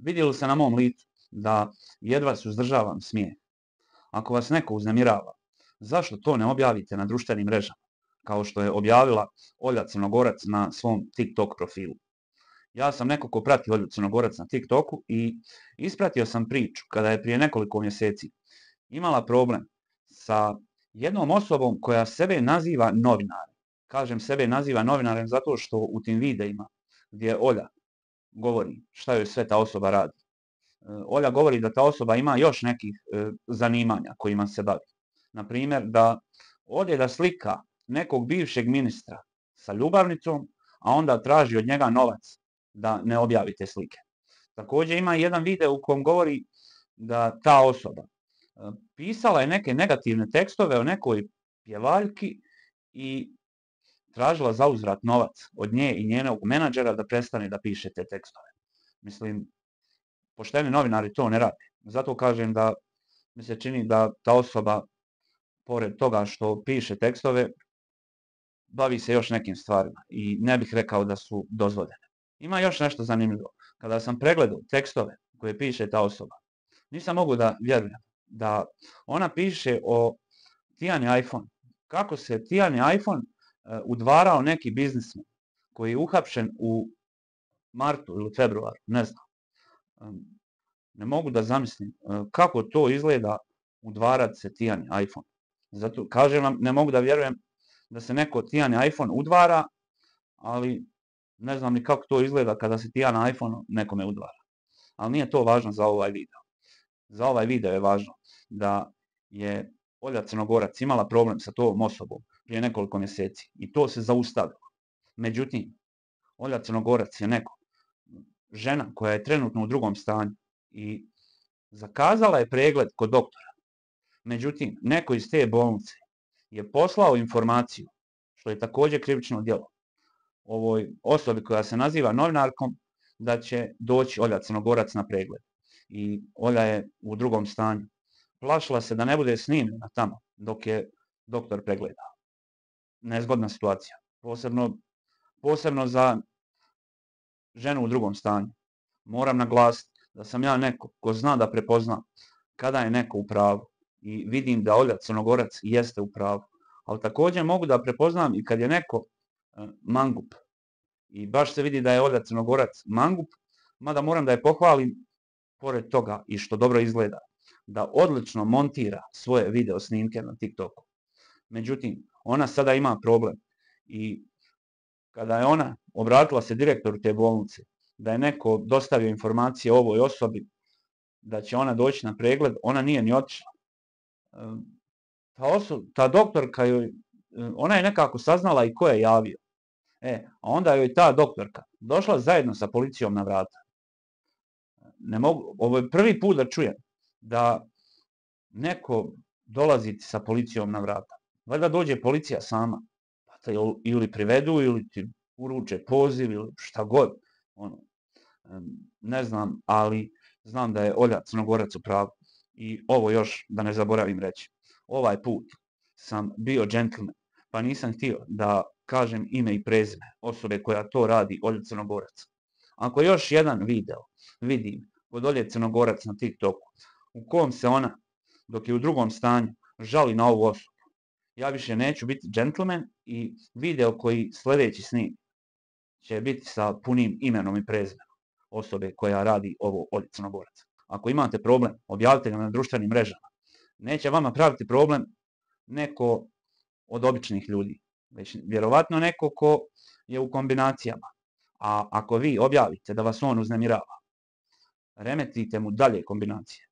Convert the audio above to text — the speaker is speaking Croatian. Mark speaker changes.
Speaker 1: Vidjeli se na mom licu da jedva suzdržavam smijeh. Ako vas neko uznemirava, zašto to ne objavite na društvenim mrežama, kao što je objavila Olja Crnogorac na svom TikTok profilu? Ja sam neko ko prati Olju Crnogorac na TikToku i ispratio sam priču kada je prije nekoliko mjeseci imala problem sa jednom osobom koja sebe naziva novinarem. Kažem sebe naziva novinarem zato što u tim videima gdje Olja govori šta joj sve ta osoba radi. Olja govori da ta osoba ima još nekih zanimanja kojima se bavi. Naprimjer, da ode da slika nekog bivšeg ministra sa ljubavnicom, a onda traži od njega novac da ne objavi te slike. Također ima jedan video u kojem govori da ta osoba pisala je neke negativne tekstove o nekoj pjevaljki i tražila zauzvrat novac od nje i njenog menadžera da prestane da piše te tekstove. Mislim, pošteni novinari to ne rade. Zato kažem da mi se čini da ta osoba, pored toga što piše tekstove, bavi se još nekim stvarima i ne bih rekao da su dozvoljene. Ima još nešto zanimljivo. Kada sam pregledao tekstove koje piše ta osoba, nisam mogu da vjerujem da ona piše o Tijani iPhone. Kako se Tijani iPhone udvarao neki biznismen koji je uhapšen u martu ili februaru, ne znam. Ne mogu da zamislim kako to izgleda udvarat se Tijani iPhone. Zato kažem vam, ne mogu da vjerujem da se neko Tijani iPhone udvara, ali ne znam ni kako to izgleda kada se Tijana iPhone nekome udvara. Ali nije to važno za ovaj video. Za ovaj video je važno da je Olja Crnogorac imala problem sa tom osobom prije nekoliko mjeseci i to se zaustavilo. Međutim, Olja Crnogorac je žena koja je trenutno u drugom stanju i zakazala je pregled kod doktora. Međutim, neko iz te bolnice je poslao informaciju, što je također krivično djelo, ovoj osobi koja se naziva novinarkom, da će doći Olja Crnogorac na pregled. I Olja je u drugom stanju. Plašila se da ne bude snimljena tamo dok je doktor pregleda. Nezgodna situacija. Posebno za ženu u drugom stanju. Moram naglasiti da sam ja neko ko zna da prepozna kada je neko u pravu i vidim da Olja Crnogorac jeste u pravu. Ali također mogu da prepoznam i kad je neko mangup. I baš se vidi da je Olja Crnogorac mangup, mada moram da je pohvalim pored toga i što dobro izgleda, da odlično montira svoje video snimke na TikToku. Međutim, ona sada ima problem i kada je ona obratila se direktoru te bolnice, da je neko dostavio informacije o ovoj osobi, da će ona doći na pregled, ona nije ni otišla. Ta doktorka, ona je nekako saznala i ko je javio. A onda joj ta doktorka došla zajedno sa policijom na vrata. Ovo je prvi put da čujem da neko dolazi sa policijom na vrata. Valjda dođe policija sama, pa te ili privedu ili ti uruče poziv ili šta god. Ne znam, ali znam da je Olja Crnogorac u pravu. I ovo još da ne zaboravim reći. Ovaj put sam bio džentlmen, pa nisam htio da kažem ime i prezime osobe koja to radi, Olja Crnogorac. Ako još jedan video vidim od Olje Crnogorac na TikToku, u kom se ona, dok je u drugom stanju, žali na ovu osobu, ja više neću biti džentlmen i video koji sljedeći snim će biti sa punim imenom i prezimenom osobe koja radi ovo Olja Crnogorac. Ako imate problem, objavite ga na društvenim mrežama. Neće vama praviti problem neko od običnih ljudi, već vjerovatno neko ko je u kombinacijama. A ako vi objavite da vas on uznemirava, remetite mu dalje kombinacije.